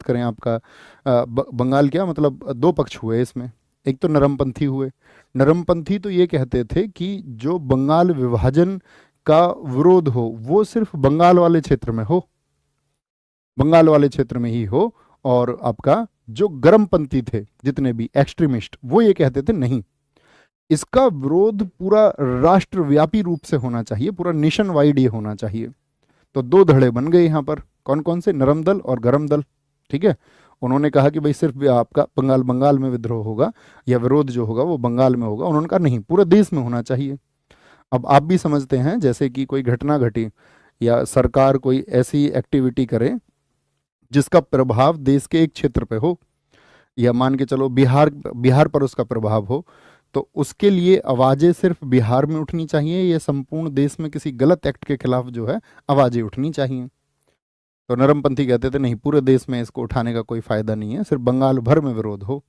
करें आपका बंगाल क्या मतलब दो पक्ष हुए इसमें। एक तो नरमपंथी हुए। नरमपंथी तो ये कहते थे कि जो बंगाल विभाजन का विरोध हो वो सिर्फ बंगाल वाले क्षेत्र में हो, बंगाल वाले क्षेत्र में ही हो। और आपका जो गर्मपंथी थे जितने भी एक्सट्रीमिस्ट वो ये कहते थे नहीं, इसका विरोध पूरा राष्ट्रव्यापी रूप से होना चाहिए, पूरा नेशन वाइड ये होना चाहिए। तो दो धड़े बन गए यहाँ पर, कौन कौन से, नरम दल और गरम दल। ठीक है, उन्होंने कहा कि भाई सिर्फ आपका बंगाल बंगाल में विद्रोह होगा या विरोध जो होगा वो बंगाल में होगा। उन्होंने कहा नहीं, पूरे देश में होना चाहिए। अब आप भी समझते हैं जैसे कि कोई घटना घटी या सरकार कोई ऐसी एक्टिविटी करे जिसका प्रभाव देश के एक क्षेत्र पे हो, या मान के चलो बिहार बिहार पर उसका प्रभाव हो, तो उसके लिए आवाजें सिर्फ बिहार में उठनी चाहिए या संपूर्ण देश में किसी गलत एक्ट के खिलाफ जो है आवाजें उठनी चाहिए। तो नरमपंथी कहते थे नहीं, पूरे देश में इसको उठाने का कोई फायदा नहीं है, सिर्फ बंगाल भर में विरोध हो।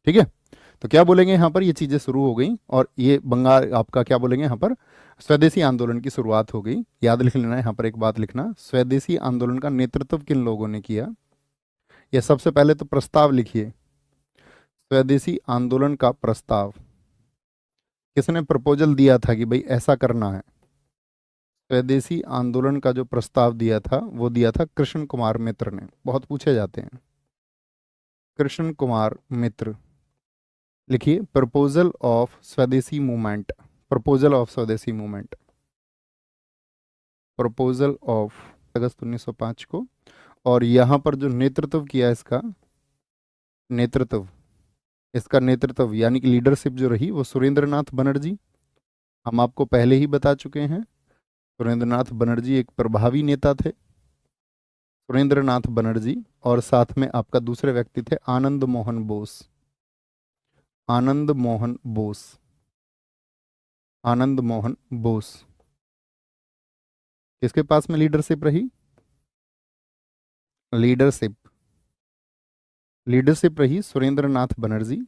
ठीक है, तो क्या बोलेंगे यहाँ पर, ये चीजें शुरू हो गई और ये बंगाल आपका क्या बोलेंगे यहाँ पर, स्वदेशी आंदोलन की शुरुआत हो गई। याद लिख लेना यहाँ पर एक बात लिखना, स्वदेशी आंदोलन का नेतृत्व किन लोगों ने किया। ये सबसे पहले तो प्रस्ताव लिखिए, स्वदेशी आंदोलन का प्रस्ताव किसने प्रपोजल दिया था कि भाई ऐसा करना है। स्वदेशी आंदोलन का जो प्रस्ताव दिया था वो दिया था कृष्ण कुमार मित्र ने, बहुत पूछे जाते हैं। कृष्ण कुमार मित्र, लिखिए प्रपोजल ऑफ स्वदेशी मूवमेंट, प्रपोजल ऑफ स्वदेशी मूवमेंट, प्रपोजल ऑफ अगस्त 1905 को। और यहाँ पर जो नेतृत्व किया इसका नेतृत्व, इसका नेतृत्व यानी कि लीडरशिप जो रही वो सुरेंद्रनाथ बनर्जी, हम आपको पहले ही बता चुके हैं। सुरेंद्रनाथ बनर्जी एक प्रभावी नेता थे, सुरेंद्रनाथ बनर्जी। और साथ में आपका दूसरे व्यक्ति थे आनंद मोहन बोस, आनंद मोहन बोस, आनंद मोहन बोस। किसके पास में लीडरशिप रही, लीडरशिप, लीडरशिप रही सुरेंद्रनाथ बनर्जी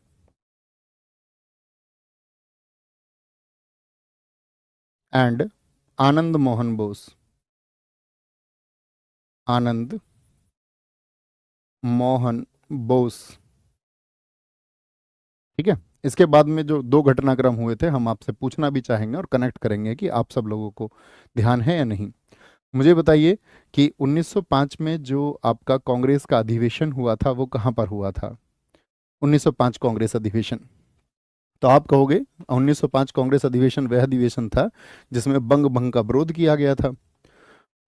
एंड आनंद मोहन बोस, आनंद मोहन बोस। ठीक है, इसके बाद में जो दो घटनाक्रम हुए थे हम आपसे पूछना भी चाहेंगे और कनेक्ट करेंगे कि आप सब लोगों को ध्यान है या नहीं। मुझे बताइए कि 1905 में जो आपका कांग्रेस का अधिवेशन हुआ था वो कहाँ पर हुआ था, 1905 कांग्रेस अधिवेशन। तो आप कहोगे 1905 कांग्रेस अधिवेशन वह अधिवेशन था जिसमें बंग भंग का विरोध किया गया था।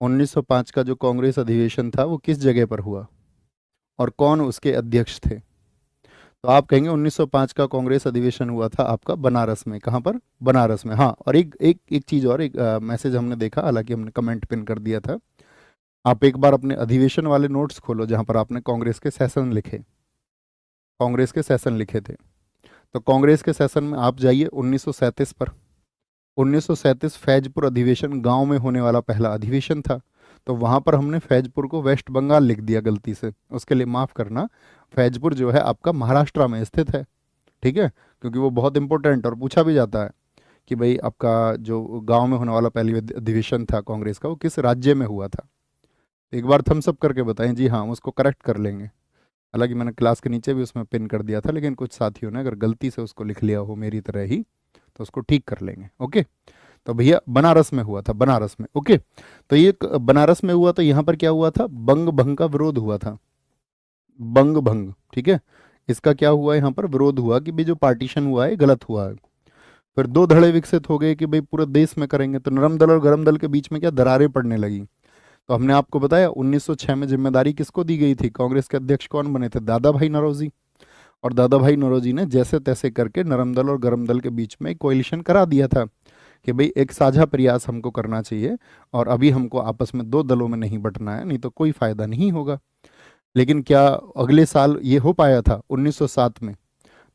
1905 का जो कांग्रेस अधिवेशन था वो किस जगह पर हुआ और कौन उसके अध्यक्ष थे। तो आप कहेंगे 1905 का कांग्रेस अधिवेशन हुआ था आपका बनारस में। कहाँ पर, बनारस में। हाँ, और एक एक एक चीज़ और, एक मैसेज हमने देखा, हालांकि हमने कमेंट पिन कर दिया था। आप एक बार अपने अधिवेशन वाले नोट्स खोलो जहाँ पर आपने कांग्रेस के सेशन लिखे, कांग्रेस के सेशन लिखे थे। तो कांग्रेस के सेशन में आप जाइए 1937 पर। 1937 फैजपुर अधिवेशन गांव में होने वाला पहला अधिवेशन था। तो वहां पर हमने फैजपुर को वेस्ट बंगाल लिख दिया गलती से, उसके लिए माफ़ करना। फैजपुर जो है आपका महाराष्ट्र में स्थित है। ठीक है, क्योंकि वो बहुत इंपॉर्टेंट और पूछा भी जाता है कि भाई आपका जो गांव में होने वाला पहली अधिवेशन था कांग्रेस का वो किस राज्य में हुआ था। एक बार थम्स अप करके बताएं जी हाँ, हम उसको करेक्ट कर लेंगे। हालांकि मैंने क्लास के नीचे भी उसमें पिन कर दिया था, लेकिन कुछ साथियों ने अगर गलती से उसको लिख लिया हो मेरी तरह ही तो उसको ठीक कर लेंगे। ओके, तो भैया बनारस में हुआ था, बनारस में। ओके, तो ये बनारस में हुआ। तो यहाँ पर क्या हुआ था, बंग भंग का विरोध हुआ था, बंग भंग। ठीक है, इसका क्या हुआ यहाँ पर, विरोध हुआ कि भाई जो पार्टीशन हुआ है गलत हुआ है। फिर दो धड़े विकसित हो गए कि भाई पूरे देश में करेंगे। तो नरम दल और गरम दल के बीच में क्या दरारें पड़ने लगी। तो हमने आपको बताया 1906 में जिम्मेदारी किसको दी गई थी, कांग्रेस के अध्यक्ष कौन बने थे, दादा भाई नौरोजी। और दादा भाई नौरोजी ने जैसे तैसे करके नरम दल और गरम दल के बीच में एक कोalition करा दिया था कि भाई एक साझा प्रयास हमको करना चाहिए और अभी हमको आपस में दो दलों में नहीं बंटना है, नहीं तो कोई फायदा नहीं होगा। लेकिन क्या अगले साल ये हो पाया था 1907 में।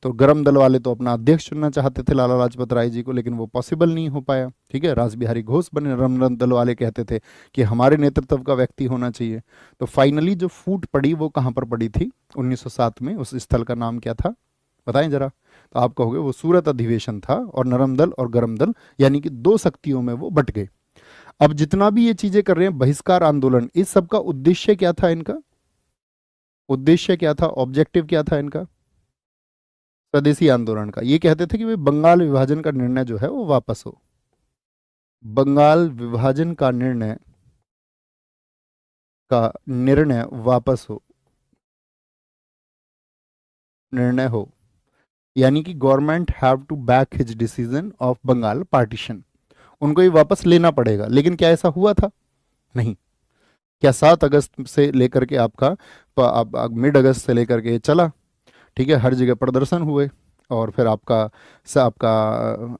तो गरम दल वाले तो अपना अध्यक्ष चुनना चाहते थे लाला लाजपत राय जी को, लेकिन वो पॉसिबल नहीं हो पाया। ठीक है, रास बिहारी घोष बने, नरम दल वाले कहते थे कि हमारे नेतृत्व का व्यक्ति होना चाहिए। तो फाइनली जो फूट पड़ी वो कहाँ पर पड़ी थी 1907 में, उस स्थल का नाम क्या था बताएं जरा। तो आप कहोगे वो सूरत अधिवेशन था और नरम दल और गरम दल यानी कि दो शक्तियों में वो बट गए। अब जितना भी ये चीजें कर रहे हैं बहिष्कार आंदोलन, इस सब का उद्देश्य क्या था इनका, उद्देश्य क्या था, ऑब्जेक्टिव क्या था इनका, स्वदेशी आंदोलन का? ये कहते थे कि भाई बंगाल विभाजन का निर्णय जो है वो वापस हो, बंगाल विभाजन का निर्णय वापस हो, निर्णय हो, यानी कि government have to back his decision of Bengal partition, उनको ये वापस लेना पड़ेगा। लेकिन क्या ऐसा हुआ था? नहीं। क्या 7 अगस्त से लेकर के आपका मिड अगस्त से लेकर के चला, ठीक है, हर जगह प्रदर्शन हुए, और फिर आपका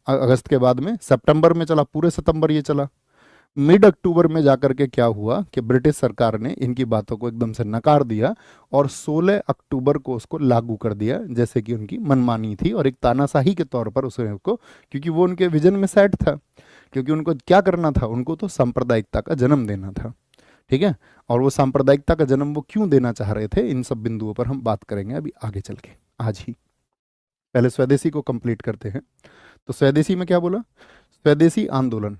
अगस्त के बाद में सितंबर में चला, पूरे सितंबर ये चला। मिड अक्टूबर में जाकर के क्या हुआ कि ब्रिटिश सरकार ने इनकी बातों को एकदम से नकार दिया और 16 अक्टूबर को उसको लागू कर दिया, जैसे कि उनकी मनमानी थी और एक तानाशाही के तौर पर उसने उसको, क्योंकि वो उनके विजन में सेट था, क्योंकि उनको क्या करना था, उनको तो सांप्रदायिकता का जन्म देना था, ठीक है। और वो सांप्रदायिकता का जन्म वो क्यों देना चाह रहे थे, इन सब बिंदुओं पर हम बात करेंगे अभी आगे चल के, आज ही। पहले स्वदेशी को कंप्लीट करते हैं। तो स्वदेशी में क्या बोला, स्वदेशी आंदोलन।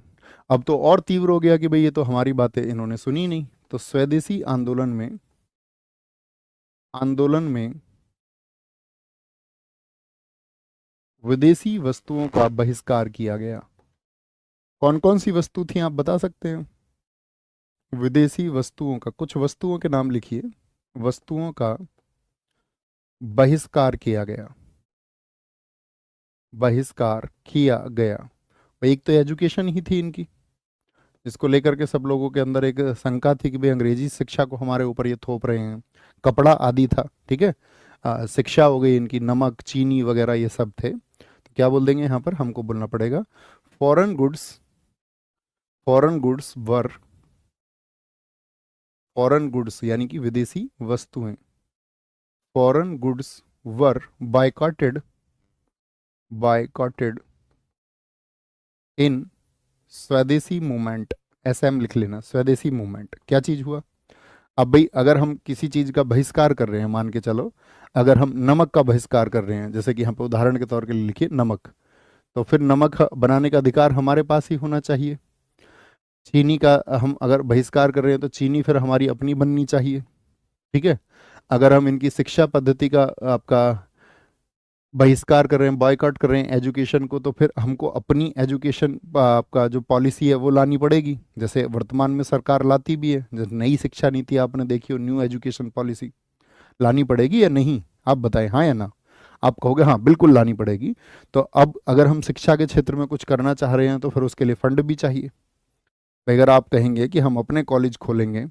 अब तो और तीव्र हो गया कि भाई ये तो हमारी बातें इन्होंने सुनी नहीं। तो स्वदेशी आंदोलन में विदेशी वस्तुओं का बहिष्कार किया गया। कौन कौन सी वस्तु थी आप बता सकते हैं? विदेशी वस्तुओं का, कुछ वस्तुओं के नाम लिखिए। वस्तुओं का बहिष्कार किया गया, बहिष्कार किया गया। एक तो एजुकेशन ही थी इनकी, जिसको लेकर के सब लोगों के अंदर एक शंका थी कि भाई अंग्रेजी शिक्षा को हमारे ऊपर ये थोप रहे हैं। कपड़ा आदि था, ठीक है। शिक्षा हो गई इनकी, नमक चीनी वगैरह ये सब थे। तो क्या बोल देंगे यहाँ पर, हमको बोलना पड़ेगा foreign goods, foreign goods were, foreign goods यानी कि विदेशी वस्तुएं, फॉरेन गुड्स वर बायकॉटेड, बायकॉटेड इन स्वदेशी मूवमेंट। एसएम लिख लेना, स्वदेशी मूवमेंट। क्या चीज हुआ? अब भाई अगर हम किसी चीज का बहिष्कार कर रहे हैं, मान के चलो अगर हम नमक का बहिष्कार कर रहे हैं, जैसे कि यहाँ पे उदाहरण के तौर के लिए लिखिए नमक, तो फिर नमक बनाने का अधिकार हमारे पास ही होना चाहिए। चीनी का हम अगर बहिष्कार कर रहे हैं तो चीनी फिर हमारी अपनी बननी चाहिए, ठीक है। अगर हम इनकी शिक्षा पद्धति का आपका बहिष्कार कर रहे हैं, बॉयकॉट कर रहे हैं एजुकेशन को, तो फिर हमको अपनी एजुकेशन आपका जो पॉलिसी है वो लानी पड़ेगी, जैसे वर्तमान में सरकार लाती भी है। जैसे नई शिक्षा नीति आपने देखी हो, न्यू एजुकेशन पॉलिसी लानी पड़ेगी या नहीं, आप बताएं हाँ या ना। आप कहोगे हाँ बिल्कुल लानी पड़ेगी। तो अब अगर हम शिक्षा के क्षेत्र में कुछ करना चाह रहे हैं तो फिर उसके लिए फंड भी चाहिए। अगर आप कहेंगे कि हम अपने कॉलेज खोलेंगे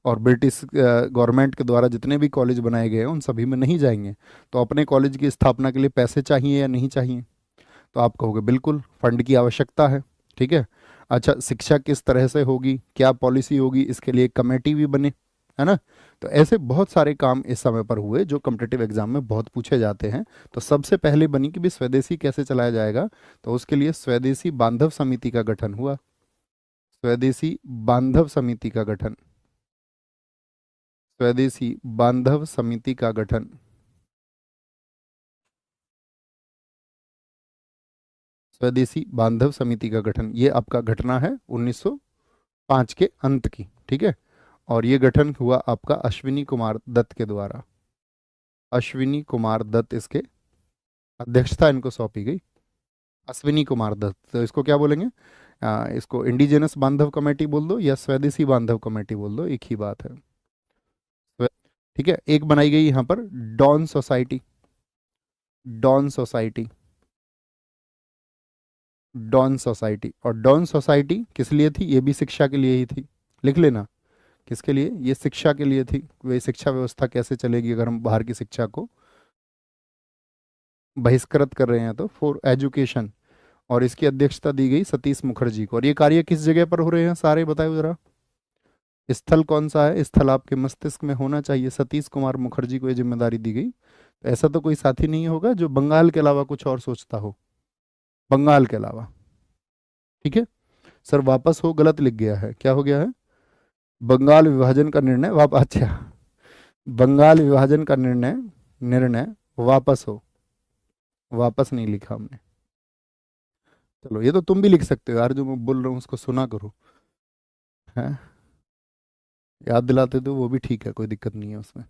और ब्रिटिश गवर्नमेंट के द्वारा जितने भी कॉलेज बनाए गए हैं उन सभी में नहीं जाएंगे, तो अपने कॉलेज की स्थापना के लिए पैसे चाहिए या नहीं चाहिए? तो आप कहोगे बिल्कुल फंड की आवश्यकता है, ठीक है। अच्छा, शिक्षा किस तरह से होगी, क्या पॉलिसी होगी, इसके लिए एक कमेटी भी बने, है ना। तो ऐसे बहुत सारे काम इस समय पर हुए जो कम्पिटिटिव एग्जाम में बहुत पूछे जाते हैं। तो सबसे पहले बनी कि भी स्वदेशी कैसे चलाया जाएगा, तो उसके लिए स्वदेशी बांधव समिति का गठन हुआ। स्वदेशी बांधव समिति का गठन, स्वदेशी बांधव समिति का गठन, स्वदेशी बांधव समिति का गठन, ये आपका घटना है 1905 के अंत की, ठीक है। और ये गठन हुआ आपका अश्विनी कुमार दत्त के द्वारा। अश्विनी कुमार दत्त इसके अध्यक्षता इनको सौंपी गई, अश्विनी कुमार दत्त। तो इसको क्या बोलेंगे, इसको इंडिजिनस बांधव कमेटी बोल दो या स्वदेशी बांधव कमेटी बोल दो, एक ही बात है। ठीक है। एक बनाई गई यहाँ पर डॉन सोसाइटी, डॉन सोसाइटी, डॉन सोसाइटी। और डॉन सोसाइटी किस लिए थी, ये भी शिक्षा के लिए ही थी, लिख लेना। किसके लिए? ये शिक्षा के लिए थी। वे शिक्षा व्यवस्था कैसे चलेगी अगर हम बाहर की शिक्षा को बहिष्कृत कर रहे हैं, तो फॉर एजुकेशन। और इसकी अध्यक्षता दी गई सतीश मुखर्जी को। और ये कार्य किस जगह पर हो रहे हैं सारे बताओ जरा, स्थल कौन सा है, स्थल आपके मस्तिष्क में होना चाहिए। सतीश कुमार मुखर्जी को ये जिम्मेदारी दी गई। तो ऐसा तो कोई साथी नहीं होगा जो बंगाल के अलावा कुछ और सोचता हो, बंगाल के अलावा, ठीक है। सर वापस हो गलत लिख गया है, क्या हो गया है? बंगाल विभाजन का निर्णय अच्छा, बंगाल विभाजन का निर्णय, निर्णय वापस हो, वापस नहीं लिखा हमने। चलो ये तो तुम भी लिख सकते हो यार, जो मैं बोल रहा हूँ उसको सुना करो, है याद दिलाते तो वो भी ठीक है, कोई दिक्कत नहीं है उसमें।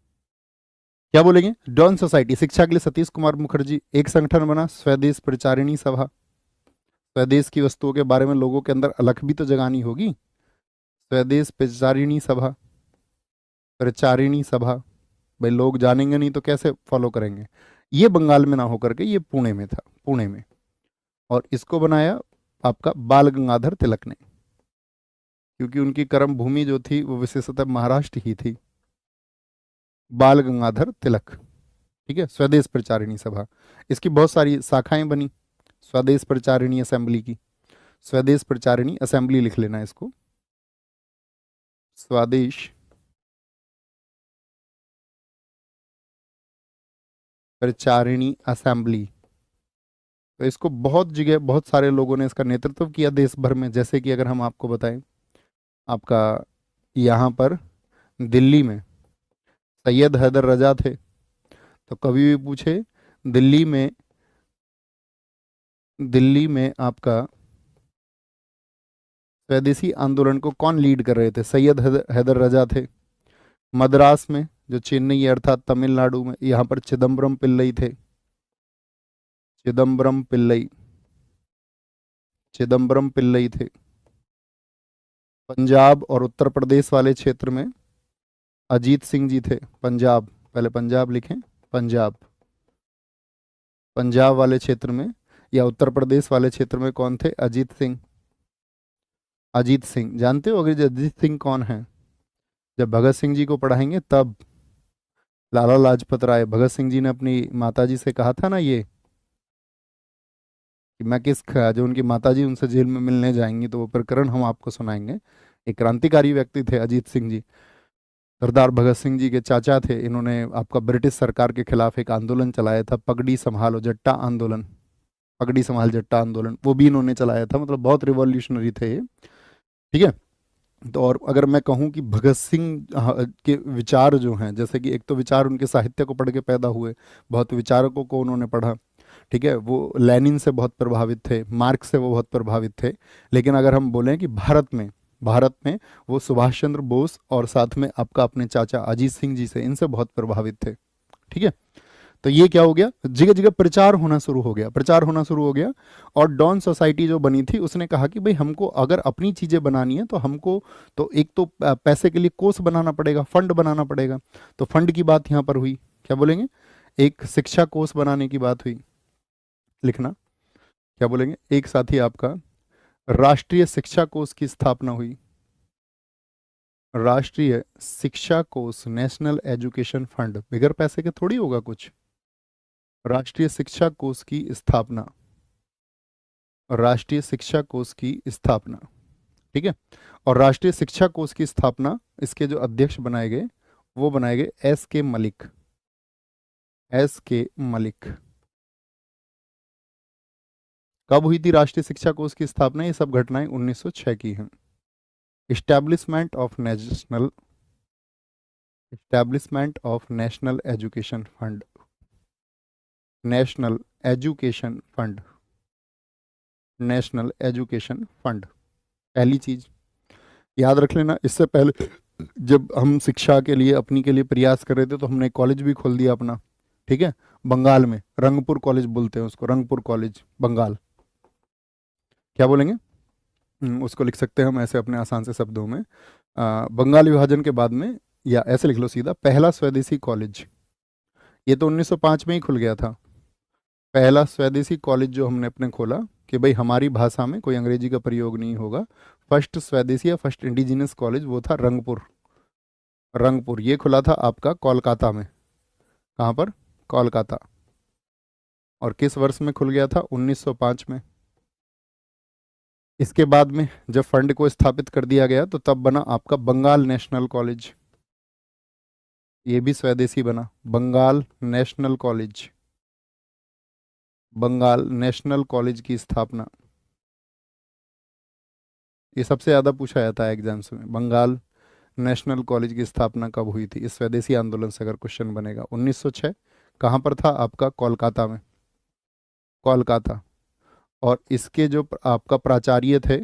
क्या बोलेंगे? डॉन सोसाइटी, शिक्षा के लिए सतीश कुमार मुखर्जी। एक संगठन बना स्वदेश प्रचारिणी सभा, स्वदेश की वस्तुओं के बारे में लोगों के अंदर अलख भी तो जगानी होगी। स्वदेश प्रचारिणी सभा, प्रचारिणी सभा, भाई लोग जानेंगे नहीं तो कैसे फॉलो करेंगे। ये बंगाल में ना होकर के ये पुणे में था, पुणे में। और इसको बनाया आपका बाल गंगाधर तिलक ने, क्योंकि उनकी कर्म भूमि जो थी वो विशेषतः महाराष्ट्र ही थी। बाल गंगाधर तिलक, ठीक है। स्वदेश प्रचारिणी सभा, इसकी बहुत सारी शाखाएं बनी। स्वदेश प्रचारिणी असेंबली की, स्वदेश प्रचारिणी असेंबली लिख लेना इसको, स्वदेश प्रचारिणी असेंबली। तो इसको बहुत जगह बहुत सारे लोगों ने इसका नेतृत्व किया देश भर में। जैसे कि अगर हम आपको बताएं, आपका यहाँ पर दिल्ली में सैयद हैदर रजा थे। तो कभी भी पूछे दिल्ली में आपका स्वदेशी आंदोलन को कौन लीड कर रहे थे? सैयद हैदर रजा थे। मद्रास में जो चेन्नई अर्थात तमिलनाडु में, यहाँ पर चिदम्बरम पिल्लई थे। चिदम्बरम पिल्लई, चिदम्बरम पिल्लई थे। पंजाब और उत्तर प्रदेश वाले क्षेत्र में अजीत सिंह जी थे। पंजाब, पहले पंजाब लिखें, पंजाब, पंजाब वाले क्षेत्र में या उत्तर प्रदेश वाले क्षेत्र में कौन थे? अजीत सिंह। अजीत सिंह जानते हो अगर अजीत सिंह कौन है? जब भगत सिंह जी को पढ़ाएंगे तब। लाला लाजपत राय, भगत सिंह जी ने अपनी माताजी से कहा था ना ये कि मैं जो उनकी माताजी उनसे जेल में मिलने जाएंगी तो वो प्रकरण हम आपको सुनाएंगे। एक क्रांतिकारी व्यक्ति थे अजीत सिंह जी, सरदार भगत सिंह जी के चाचा थे। इन्होंने आपका ब्रिटिश सरकार के खिलाफ एक आंदोलन चलाया था, पगड़ी संभालो जट्टा आंदोलन, पगड़ी संभाल जट्टा आंदोलन, वो भी इन्होंने चलाया था। मतलब बहुत रिवॉल्यूशनरी थे ये, ठीक है। तो और अगर मैं कहूँ कि भगत सिंह के विचार जो हैं, जैसे कि एक तो विचार उनके साहित्य को पढ़ के पैदा हुए, बहुत विचारकों को उन्होंने पढ़ा, ठीक है। वो लेनिन से बहुत प्रभावित थे, मार्क्स से वो बहुत प्रभावित थे। लेकिन अगर हम बोलें कि भारत में वो सुभाष चंद्र बोस और साथ में आपका अपने चाचा अजीत सिंह जी से, इनसे बहुत प्रभावित थे, ठीक है। तो ये क्या हो गया, जगह जगह प्रचार होना शुरू हो गया, प्रचार होना शुरू हो गया। और डॉन सोसाइटी जो बनी थी उसने कहा कि भाई हमको अगर अपनी चीज़ें बनानी है तो हमको तो एक तो पैसे के लिए कोष बनाना पड़ेगा, फंड बनाना पड़ेगा। तो फंड की बात यहाँ पर हुई, क्या बोलेंगे? एक शिक्षा कोष बनाने की बात हुई, लिखना क्या बोलेंगे? एक साथी आपका राष्ट्रीय शिक्षा कोष की स्थापना हुई। राष्ट्रीय शिक्षा कोष, नेशनल एजुकेशन फंड, बगैर पैसे के थोड़ी होगा कुछ। राष्ट्रीय शिक्षा कोष की स्थापना, राष्ट्रीय शिक्षा कोष की स्थापना, ठीक है। और राष्ट्रीय शिक्षा कोष की स्थापना, इसके जो अध्यक्ष बनाए गए वो बनाए गए एस के मलिक, एस के मलिक। कब हुई थी राष्ट्रीय शिक्षा कोष की स्थापना? ये सब घटनाएं 1906 की हैं। Establishment of national education fund, national education fund, national education fund, पहली चीज याद रख लेना। इससे पहले जब हम शिक्षा के लिए अपनी के लिए प्रयास कर रहे थे तो हमने कॉलेज भी खोल दिया अपना, ठीक है। बंगाल में रंगपुर कॉलेज बोलते हैं उसको, रंगपुर कॉलेज, बंगाल। क्या बोलेंगे? उसको लिख सकते हैं हम ऐसे अपने आसान से शब्दों में, बंगाल विभाजन के बाद में, या ऐसे लिख लो सीधा, पहला स्वदेशी कॉलेज। ये तो 1905 में ही खुल गया था। पहला स्वदेशी कॉलेज जो हमने अपने खोला कि भाई हमारी भाषा में कोई अंग्रेजी का प्रयोग नहीं होगा। फर्स्ट स्वदेशी या फर्स्ट इंडिजिनस कॉलेज वो था रंगपुर, रंगपुर। ये खुला था आपका कोलकाता में। कहाँ पर? कोलकाता। और किस वर्ष में खुल गया था? 1905 में। इसके बाद में जब फंड को स्थापित कर दिया गया तो तब बना आपका बंगाल नेशनल कॉलेज। ये भी स्वदेशी बना, बंगाल नेशनल कॉलेज, बंगाल नेशनल कॉलेज की स्थापना। ये सबसे ज़्यादा पूछा जाता है एग्जाम्स में, बंगाल नेशनल कॉलेज की स्थापना कब हुई थी? इस स्वदेशी आंदोलन से अगर क्वेश्चन बनेगा। 1906। कहाँ पर था? आपका कोलकाता में, कोलकाता। और इसके जो आपका प्राचार्य थे